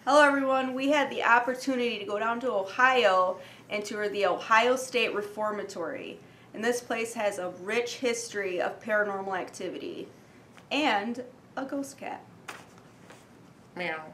Hello everyone, we had the opportunity to go down to Ohio and tour the Ohio State Reformatory. And this place has a rich history of paranormal activity and a ghost cat. Meow.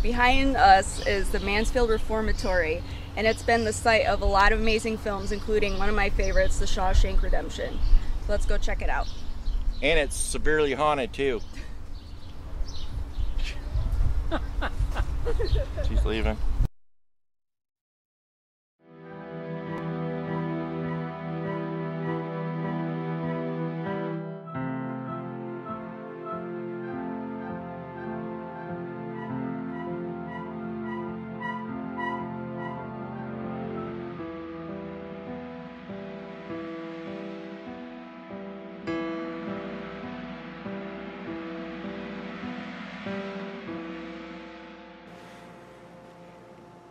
Behind us is the Mansfield Reformatory, and it's been the site of a lot of amazing films, including one of my favorites, The Shawshank Redemption. So let's go check it out. And it's severely haunted too. She's leaving.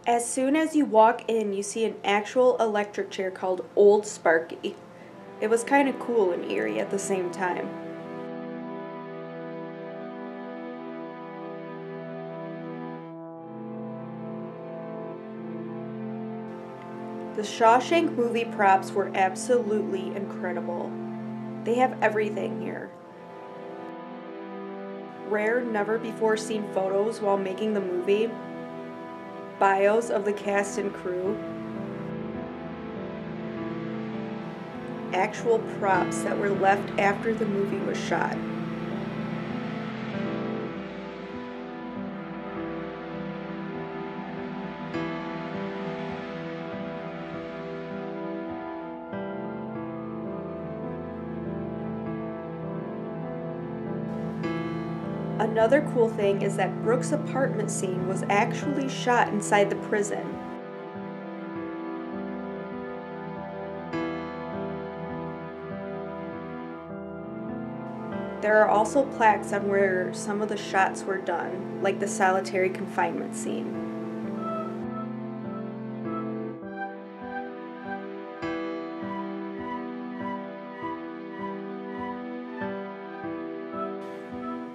As soon as you walk in, you see an actual electric chair called Old Sparky. It was kind of cool and eerie at the same time. The Shawshank movie props were absolutely incredible. They have everything here. Rare, never-before-seen photos while making the movie, bios of the cast and crew, actual props that were left after the movie was shot. Another cool thing is that Brooke's apartment scene was actually shot inside the prison. There are also plaques on where some of the shots were done, like the solitary confinement scene.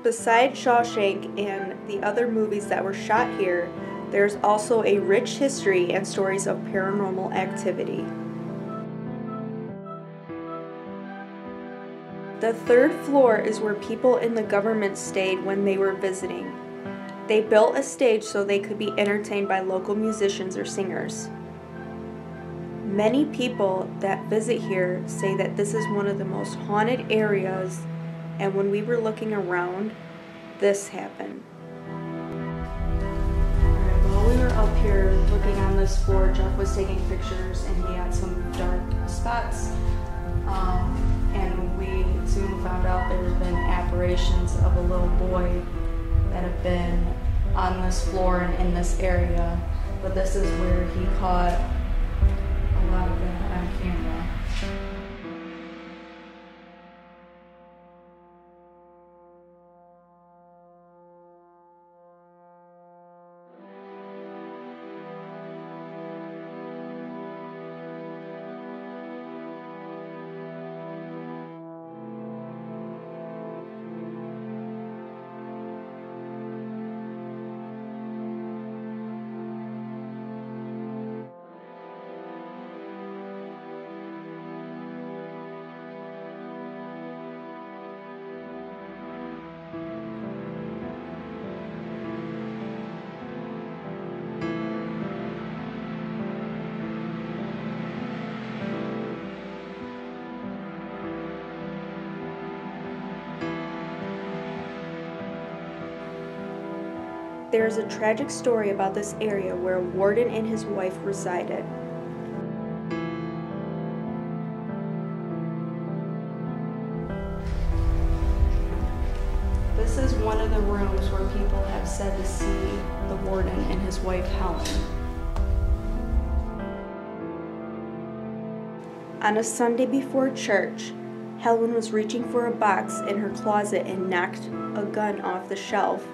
Besides Shawshank and the other movies that were shot here, there's also a rich history and stories of paranormal activity. The third floor is where people in the government stayed when they were visiting. They built a stage so they could be entertained by local musicians or singers. Many people that visit here say that this is one of the most haunted areas, and when we were looking around, this happened. Alright, while we were up here looking on this floor, Jeff was taking pictures and he had some dark spots. And we soon found out there had been apparitions of a little boy that had been on this floor and in this area. But this is where he caught a lot of that on camera. There is a tragic story about this area where a warden and his wife resided. This is one of the rooms where people have said to see the warden and his wife Helen. On a Sunday before church, Helen was reaching for a box in her closet and knocked a gun off the shelf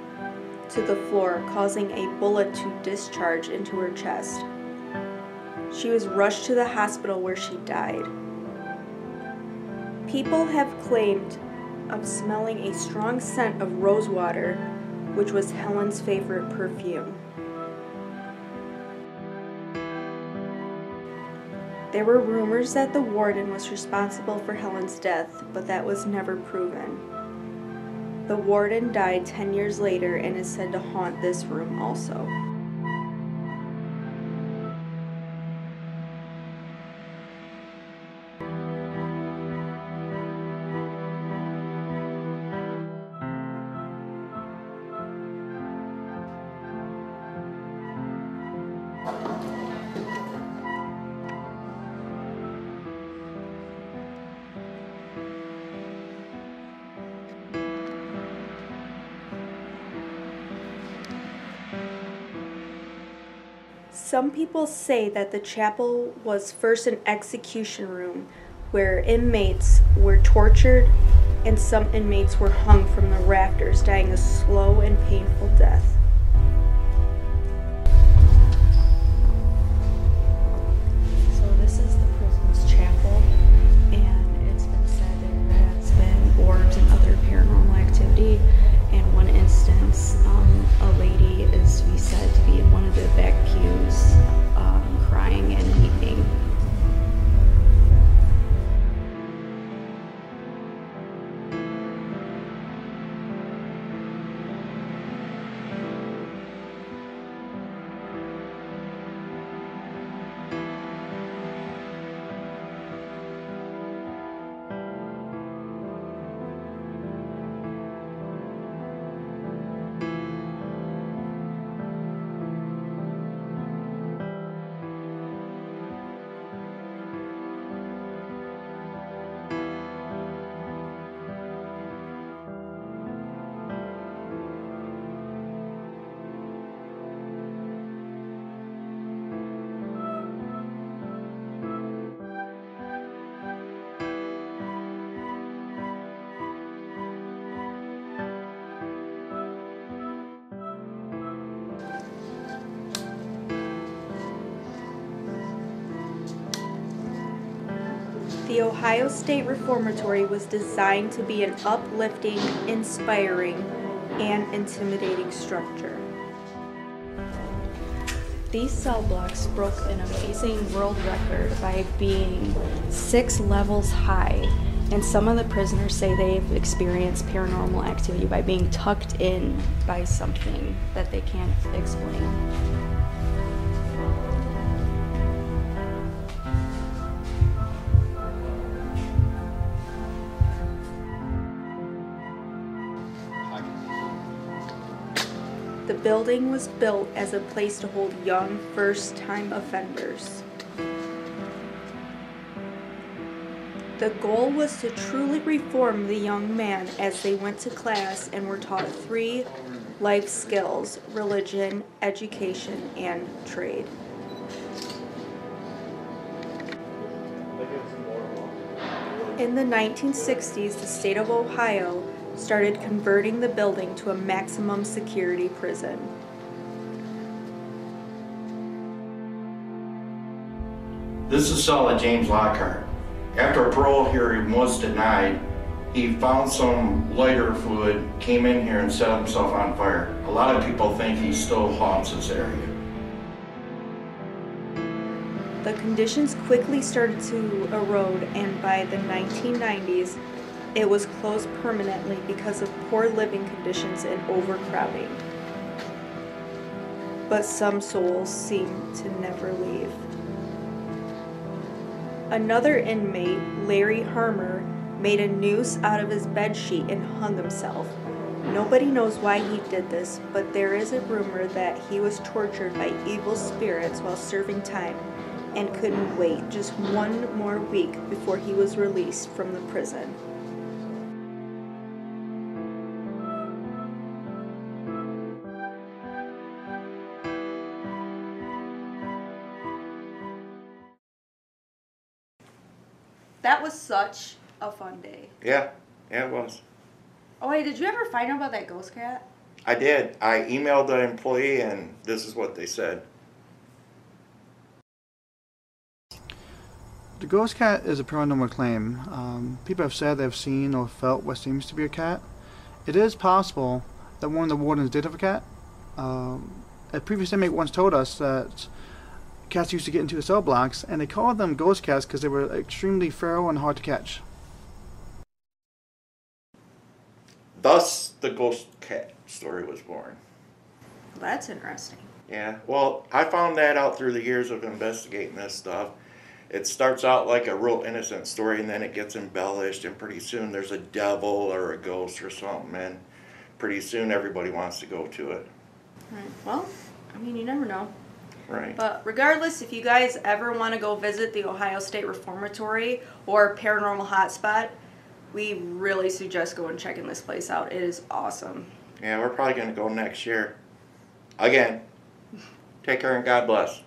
to the floor, causing a bullet to discharge into her chest. She was rushed to the hospital where she died. People have claimed of smelling a strong scent of rosewater, which was Helen's favorite perfume. There were rumors that the warden was responsible for Helen's death, but that was never proven. The warden died 10 years later and is said to haunt this room also. Some people say that the chapel was first an execution room where inmates were tortured and some inmates were hung from the rafters, dying a slow and painful death. So this is the prison's chapel, and it's been said there has been orbs and other paranormal activity. In one instance, a lady is to be said to be in one of the back pews, crying and weeping. The Ohio State Reformatory was designed to be an uplifting, inspiring, and intimidating structure. These cell blocks broke an amazing world record by being 6 levels high, and some of the prisoners say they've experienced paranormal activity by being tucked in by something that they can't explain. The building was built as a place to hold young, first-time offenders. The goal was to truly reform the young man as they went to class and were taught 3 life skills: religion, education, and trade. In the 1960s, the state of Ohio started converting the building to a maximum security prison. This is cell of James Lockhart. After a parole hearing was denied, he found some lighter fluid, came in here and set himself on fire. A lot of people think he still haunts this area. The conditions quickly started to erode, and by the 1990s, it was closed permanently because of poor living conditions and overcrowding. But some souls seem to never leave. Another inmate, Larry Harmer, made a noose out of his bedsheet and hung himself. Nobody knows why he did this, but there is a rumor that he was tortured by evil spirits while serving time and couldn't wait just one more week before he was released from the prison. That was such a fun day. Yeah, it was. Oh wait, did you ever find out about that ghost cat? I did. I emailed the employee, and this is what they said. The ghost cat is a paranormal claim. People have said they've seen or felt what seems to be a cat. It is possible that one of the wardens did have a cat. A previous inmate once told us that cats used to get into the cell blocks, and they called them ghost cats because they were extremely feral and hard to catch. Thus, the ghost cat story was born. That's interesting. Yeah, well, I found that out through the years of investigating this stuff. It starts out like a real innocent story, and then it gets embellished, and pretty soon there's a devil or a ghost or something, and pretty soon everybody wants to go to it. Right. Well, I mean, you never know. Right. But regardless, if you guys ever want to go visit the Ohio State Reformatory or Paranormal Hotspot, we really suggest going and checking this place out. It is awesome. Yeah, we're probably going to go next year. Again, take care and God bless.